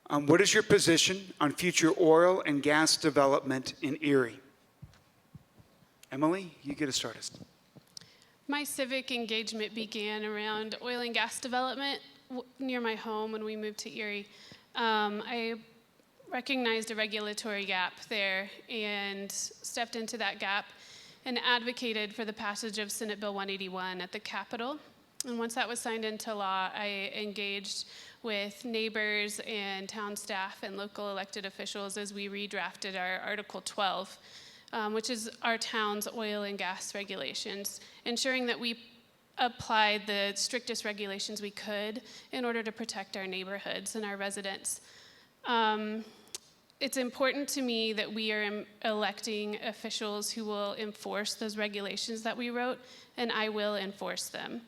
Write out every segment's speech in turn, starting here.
What is your position on future oil and gas development in Erie? Emily, you get us started. My civic engagement began around oil and gas development near my home when we moved to Erie. I recognized a regulatory gap there and stepped into that gap and advocated for the passage of Senate Bill 181 at the Capitol. And once that was signed into law, I engaged with neighbors and town staff and local elected officials as we redrafted our Article 12, which is our town's oil and gas regulations, ensuring that we applied the strictest regulations we could in order to protect our neighborhoods and our residents. It's important to me that we are electing officials who will enforce those regulations that we wrote, and I will enforce them.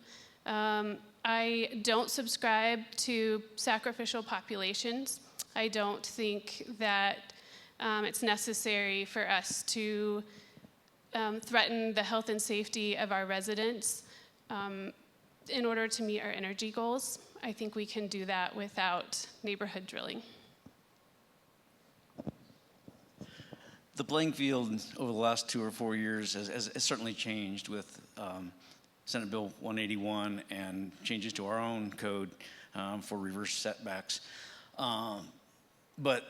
I don't subscribe to sacrificial populations. I don't think that it's necessary for us to threaten the health and safety of our residents in order to meet our energy goals. I think we can do that without neighborhood drilling. The playing field over the last 2 or 4 years has certainly changed with Senate Bill 181 and changes to our own code for reverse setbacks. But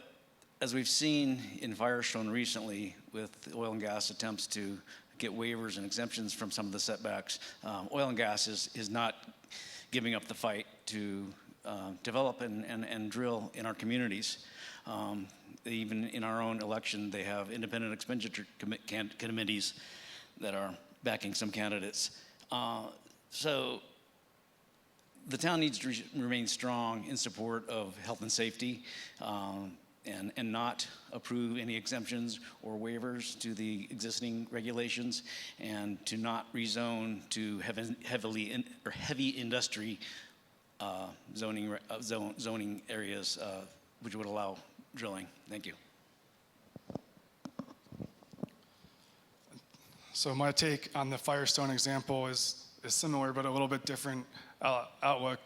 as we've seen in Firestone recently with oil and gas attempts to get waivers and exemptions from some of the setbacks, oil and gas is not giving up the fight to develop and drill in our communities. Even in our own election, they have independent expenditure committees that are backing some candidates. So the town needs to remain strong in support of health and safety and not approve any exemptions or waivers to the existing regulations, and to not rezone to heavy industry zoning areas which would allow drilling. Thank you. So my take on the Firestone example is similar, but a little bit different outlook.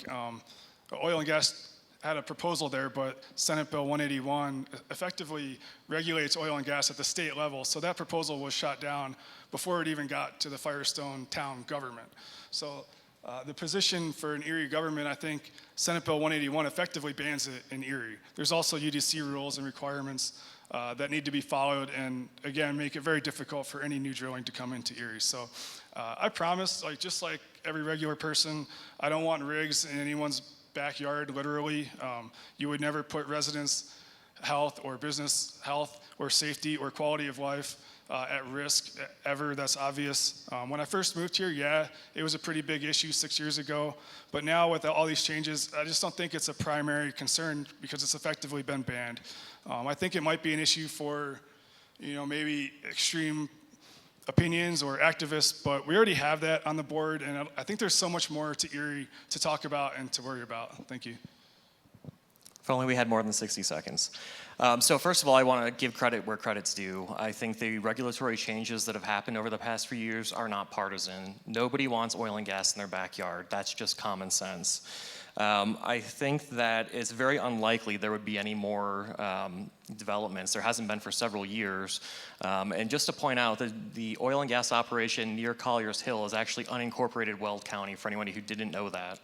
Oil and gas had a proposal there, but Senate Bill 181 effectively regulates oil and gas at the state level. So that proposal was shot down before it even got to the Firestone town government. So the position for an Erie government, I think Senate Bill 181 effectively bans it in Erie. There's also UDC rules and requirements that need to be followed, and again, make it very difficult for any new drilling to come into Erie. So I promise, just like every regular person, I don't want rigs in anyone's backyard, literally. You would never put residents' health or business health or safety or quality of life at risk ever. That's obvious. When I first moved here, yeah, it was a pretty big issue 6 years ago, but now with all these changes, I just don't think it's a primary concern because it's effectively been banned. I think it might be an issue for, maybe extreme opinions or activists, but we already have that on the board, and I think there's so much more to Erie to talk about and to worry about. Thank you. If only we had more than 60 seconds. So first of all, I want to give credit where credit's due. I think the regulatory changes that have happened over the past few years are not partisan. Nobody wants oil and gas in their backyard. That's just common sense. I think that it's very unlikely there would be any more developments. There hasn't been for several years. And just to point out, the oil and gas operation near Collier's Hill is actually unincorporated Weld County, for anybody who didn't know that.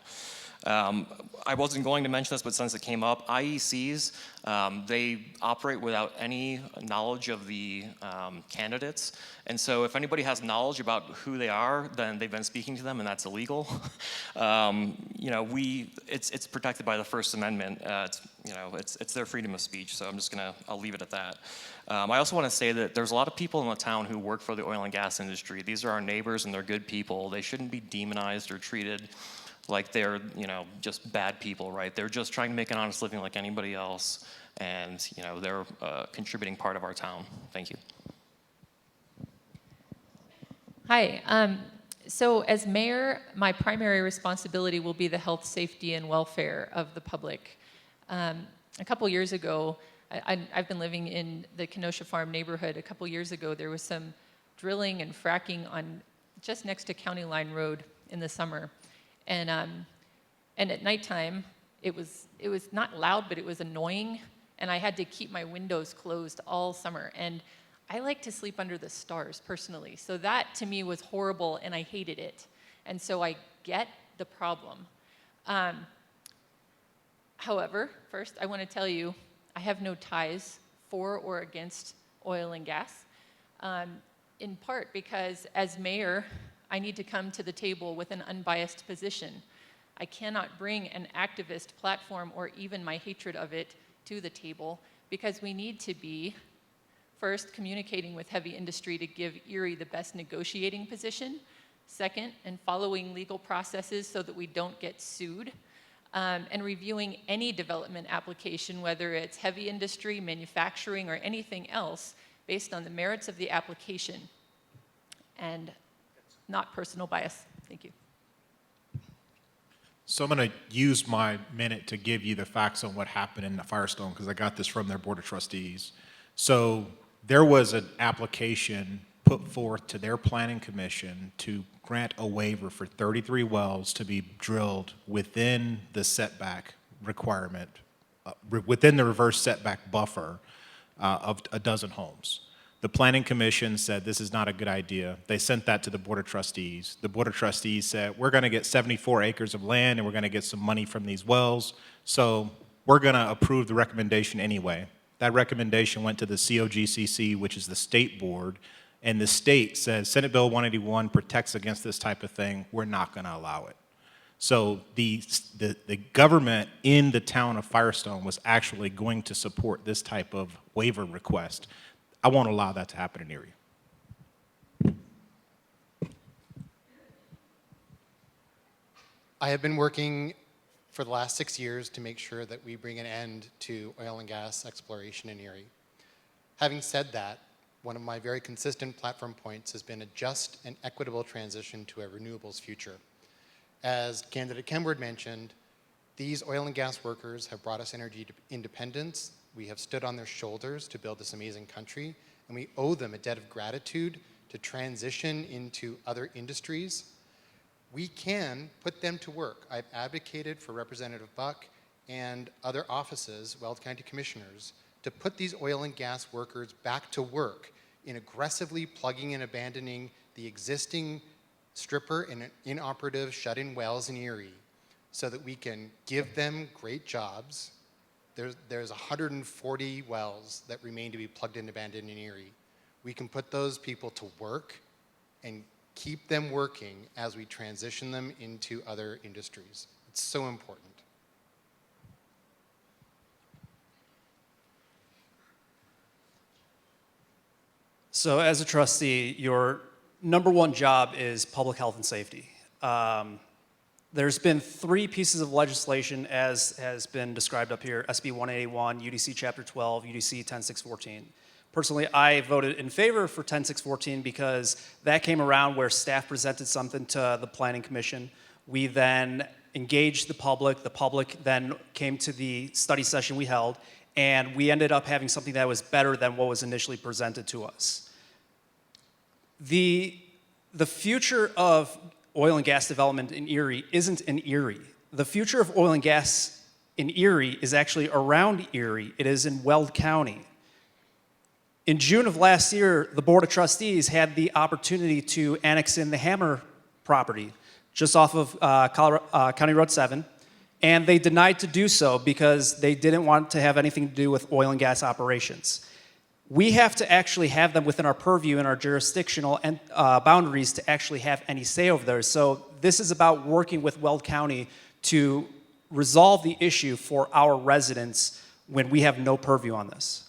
I wasn't going to mention this, but since it came up, IECs, they operate without any knowledge of the candidates. And so if anybody has knowledge about who they are, then they've been speaking to them, and that's illegal. It's protected by the First Amendment. It's their freedom of speech, so I'll leave it at that. I also want to say that there's a lot of people in the town who work for the oil and gas industry. These are our neighbors, and they're good people. They shouldn't be demonized or treated like they're, just bad people, right? They're just trying to make an honest living like anybody else, and, they're a contributing part of our town. Thank you. Hi. So as mayor, my primary responsibility will be the health, safety, and welfare of the public. A couple years ago, I've been living in the Kenosha Farm neighborhood. A couple years ago, there was some drilling and fracking on just next to County Line Road in the summer. And at nighttime, it was not loud, but it was annoying, and I had to keep my windows closed all summer. And I like to sleep under the stars personally, so that to me was horrible, and I hated it. And so I get the problem. However, first I want to tell you, I have no ties for or against oil and gas, in part because as mayor, I need to come to the table with an unbiased position. I cannot bring an activist platform or even my hatred of it to the table because we need to be, first, communicating with heavy industry to give Erie the best negotiating position. Second, and following legal processes so that we don't get sued. And reviewing any development application, whether it's heavy industry, manufacturing, or anything else, based on the merits of the application and not personal bias. Thank you. So I'm going to use my minute to give you the facts on what happened in the Firestone, because I got this from their Board of Trustees. So there was an application put forth to their planning commission to grant a waiver for 33 wells to be drilled within the setback requirement, within the reverse setback buffer of a dozen homes. The planning commission said this is not a good idea. They sent that to the Board of Trustees. The Board of Trustees said, we're going to get 74 acres of land and we're going to get some money from these wells, so we're going to approve the recommendation anyway. That recommendation went to the COGCC, which is the state board, and the state says Senate Bill 181 protects against this type of thing. We're not going to allow it. So the government in the town of Firestone was actually going to support this type of waiver request. I won't allow that to happen in Erie. I have been working for the last 6 years to make sure that we bring an end to oil and gas exploration in Erie. Having said that, one of my very consistent platform points has been a just and equitable transition to a renewables future. As candidate Kenward mentioned, these oil and gas workers have brought us energy independence. We have stood on their shoulders to build this amazing country, and we owe them a debt of gratitude to transition into other industries. We can put them to work. I've advocated for Representative Buck and other offices, Weld County commissioners, to put these oil and gas workers back to work in aggressively plugging and abandoning the existing stripper and inoperative shut-in wells in Erie so that we can give them great jobs. There's 140 wells that remain to be plugged and abandoned in Erie. We can put those people to work and keep them working as we transition them into other industries. It's so important. So as a trustee, your number one job is public health and safety. There's been 3 pieces of legislation, as has been described up here: SB 181, UDC Chapter 12, UDC 10614. Personally, I voted in favor for 10614 because that came around where staff presented something to the Planning Commission. We then engaged the public then came to the study session we held, and we ended up having something that was better than what was initially presented to us. The future of oil and gas development in Erie isn't in Erie. The future of oil and gas in Erie is actually around Erie. It is in Weld County. In June of last year, the Board of Trustees had the opportunity to annex in the Hammer property just off of County Road 7, and they denied to do so because they didn't want to have anything to do with oil and gas operations. We have to actually have them within our purview and our jurisdictional boundaries to actually have any say over there. So this is about working with Weld County to resolve the issue for our residents when we have no purview on this.